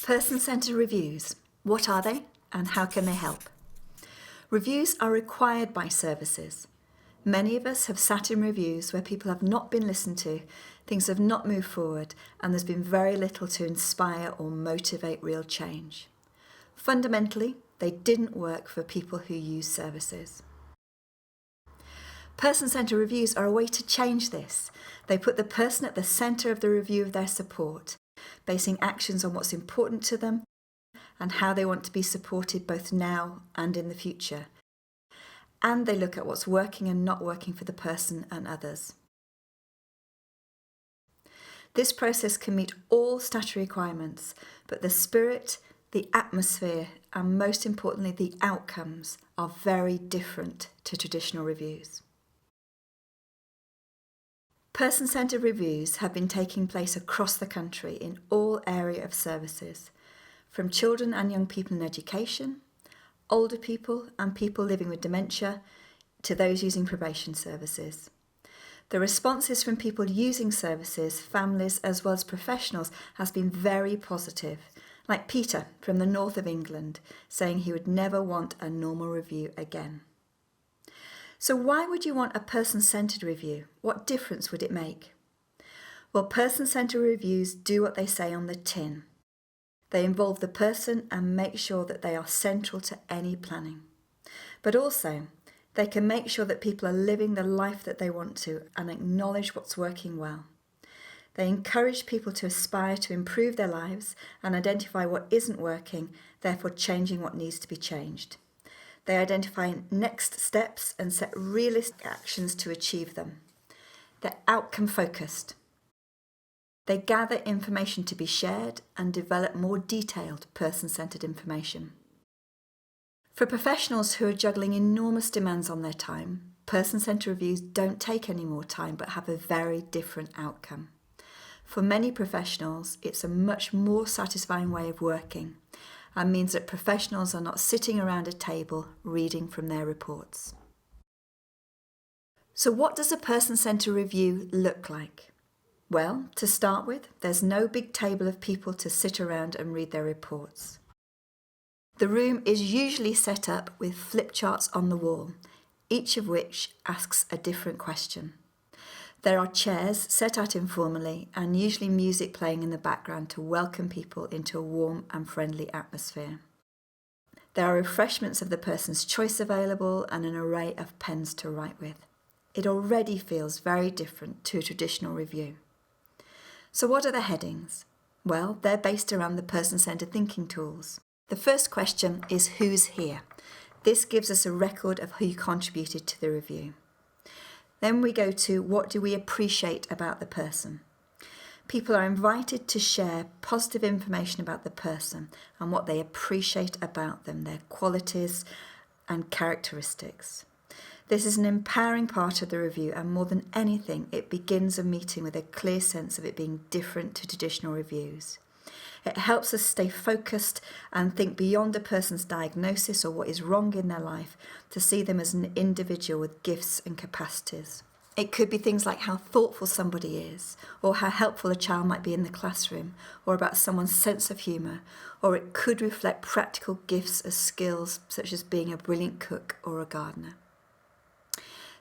Person-centred reviews. What are they and how can they help? Reviews are required by services. Many of us have sat in reviews where people have not been listened to, things have not moved forward, and there's been very little to inspire or motivate real change. Fundamentally, they didn't work for people who use services. Person-centred reviews are a way to change this. They put the person at the centre of the review of their support, basing actions on what's important to them and how they want to be supported both now and in the future. And they look at what's working and not working for the person and others. This process can meet all statutory requirements, but the spirit, the atmosphere, and most importantly, the outcomes are very different to traditional reviews. Person-centred reviews have been taking place across the country in all areas of services, from children and young people in education, older people and people living with dementia, to those using probation services. The responses from people using services, families as well as professionals has been very positive, like Peter from the north of England saying he would never want a normal review again. So why would you want a person-centred review? What difference would it make? Well, person-centred reviews do what they say on the tin. They involve the person and make sure that they are central to any planning. But also, they can make sure that people are living the life that they want to and acknowledge what's working well. They encourage people to aspire to improve their lives and identify what isn't working, therefore changing what needs to be changed. They identify next steps and set realistic actions to achieve them. They're outcome focused. They gather information to be shared and develop more detailed person-centred information. For professionals who are juggling enormous demands on their time, person-centred reviews don't take any more time but have a very different outcome. For many professionals, it's a much more satisfying way of working and means that professionals are not sitting around a table reading from their reports. So what does a person-centred review look like? Well, to start with, there's no big table of people to sit around and read their reports. The room is usually set up with flip charts on the wall, each of which asks a different question. There are chairs set out informally and usually music playing in the background to welcome people into a warm and friendly atmosphere. There are refreshments of the person's choice available and an array of pens to write with. It already feels very different to a traditional review. So what are the headings? Well, they're based around the person-centred thinking tools. The first question is who's here? This gives us a record of who contributed to the review. Then we go to what do we appreciate about the person. People are invited to share positive information about the person and what they appreciate about them, their qualities and characteristics. This is an empowering part of the review, and more than anything, it begins a meeting with a clear sense of it being different to traditional reviews. It helps us stay focused and think beyond a person's diagnosis or what is wrong in their life to see them as an individual with gifts and capacities. It could be things like how thoughtful somebody is, or how helpful a child might be in the classroom, or about someone's sense of humour, or it could reflect practical gifts as skills such as being a brilliant cook or a gardener.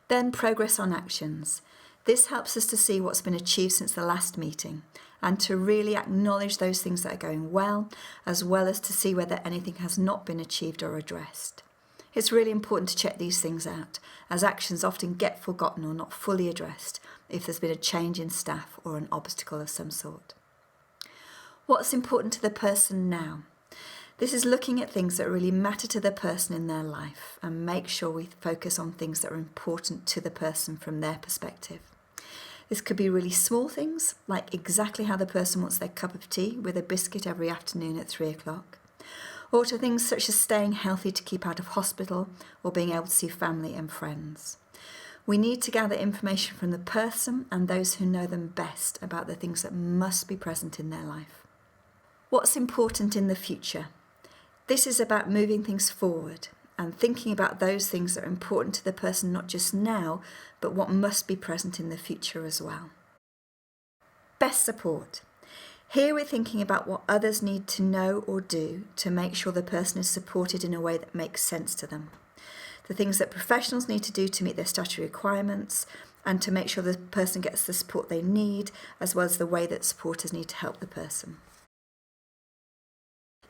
Then progress on actions. This helps us to see what's been achieved since the last meeting and to really acknowledge those things that are going well as to see whether anything has not been achieved or addressed. It's really important to check these things out, as actions often get forgotten or not fully addressed if there's been a change in staff or an obstacle of some sort. What's important to the person now? This is looking at things that really matter to the person in their life and make sure we focus on things that are important to the person from their perspective. This could be really small things, like exactly how the person wants their cup of tea with a biscuit every afternoon at 3 o'clock, or to things such as staying healthy to keep out of hospital or being able to see family and friends. We need to gather information from the person and those who know them best about the things that must be present in their life. What's important in the future? This is about moving things forward and thinking about those things that are important to the person not just now, but what must be present in the future as well. Best support. Here we're thinking about what others need to know or do to make sure the person is supported in a way that makes sense to them. The things that professionals need to do to meet their statutory requirements and to make sure the person gets the support they need, as well as the way that supporters need to help the person.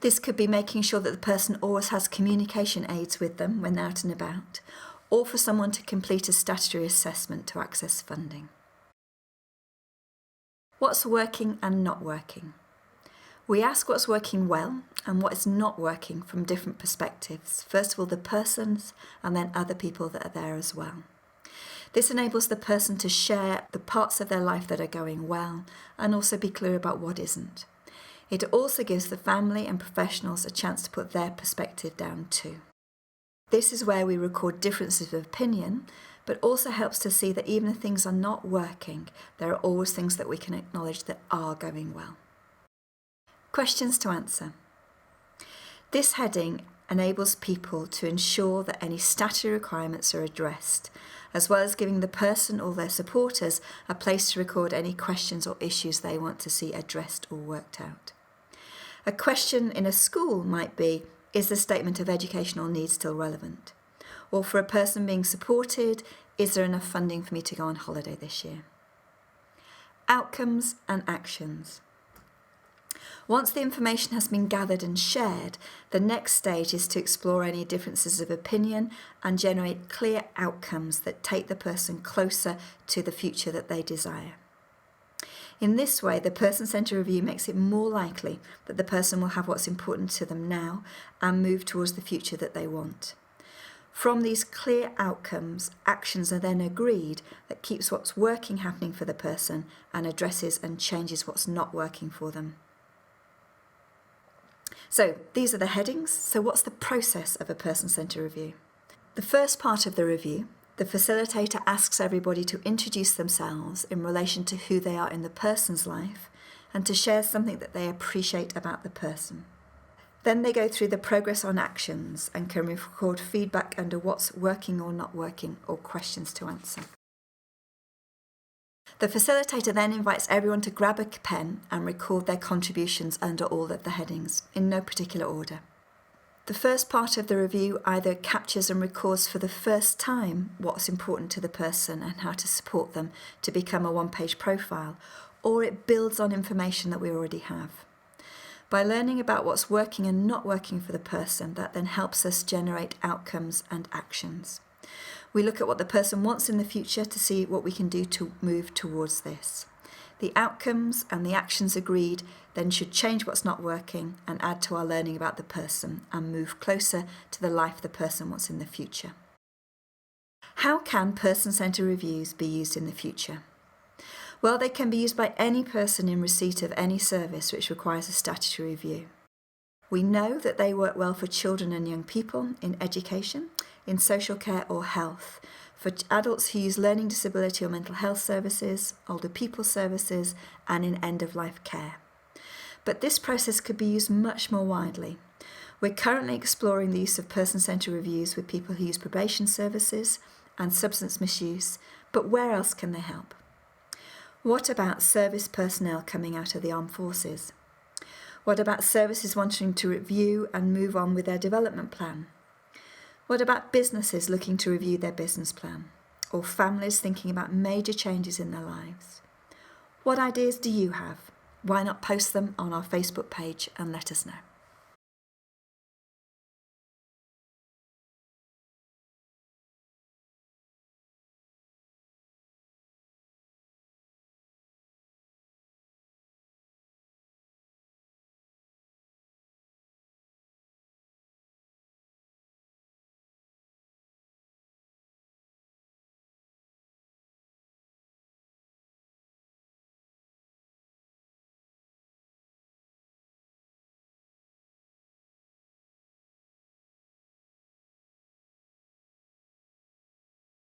This could be making sure that the person always has communication aids with them when they're out and about, or for someone to complete a statutory assessment to access funding. What's working and not working? We ask what's working well and what is not working from different perspectives. First of all, the person's and then other people that are there as well. This enables the person to share the parts of their life that are going well and also be clear about what isn't. It also gives the family and professionals a chance to put their perspective down too. This is where we record differences of opinion, but also helps to see that even if things are not working, there are always things that we can acknowledge that are going well. Questions to answer. This heading enables people to ensure that any statutory requirements are addressed, as well as giving the person or their supporters a place to record any questions or issues they want to see addressed or worked out. A question in a school might be, is the statement of educational needs still relevant? Or for a person being supported, is there enough funding for me to go on holiday this year? Outcomes and actions. Once the information has been gathered and shared, the next stage is to explore any differences of opinion and generate clear outcomes that take the person closer to the future that they desire. In this way, the person-centred review makes it more likely that the person will have what's important to them now and move towards the future that they want. From these clear outcomes, actions are then agreed that keeps what's working happening for the person and addresses and changes what's not working for them. So these are the headings. So what's the process of a person-centred review? The first part of the review, the facilitator asks everybody to introduce themselves in relation to who they are in the person's life and to share something that they appreciate about the person. Then they go through the progress on actions and can record feedback under what's working or not working or questions to answer. The facilitator then invites everyone to grab a pen and record their contributions under all of the headings, in no particular order. The first part of the review either captures and records for the first time what's important to the person and how to support them to become a one-page profile, or it builds on information that we already have. By learning about what's working and not working for the person, that then helps us generate outcomes and actions. We look at what the person wants in the future to see what we can do to move towards this. The outcomes and the actions agreed then should change what's not working and add to our learning about the person and move closer to the life the person wants in the future. How can person-centred reviews be used in the future? Well, they can be used by any person in receipt of any service which requires a statutory review. We know that they work well for children and young people in education, in social care or health, for adults who use learning disability or mental health services, older people services, and in end-of-life care. But this process could be used much more widely. We're currently exploring the use of person-centred reviews with people who use probation services and substance misuse, but where else can they help? What about service personnel coming out of the armed forces? What about services wanting to review and move on with their development plan? What about businesses looking to review their business plan? Or families thinking about major changes in their lives? What ideas do you have? Why not post them on our Facebook page and let us know?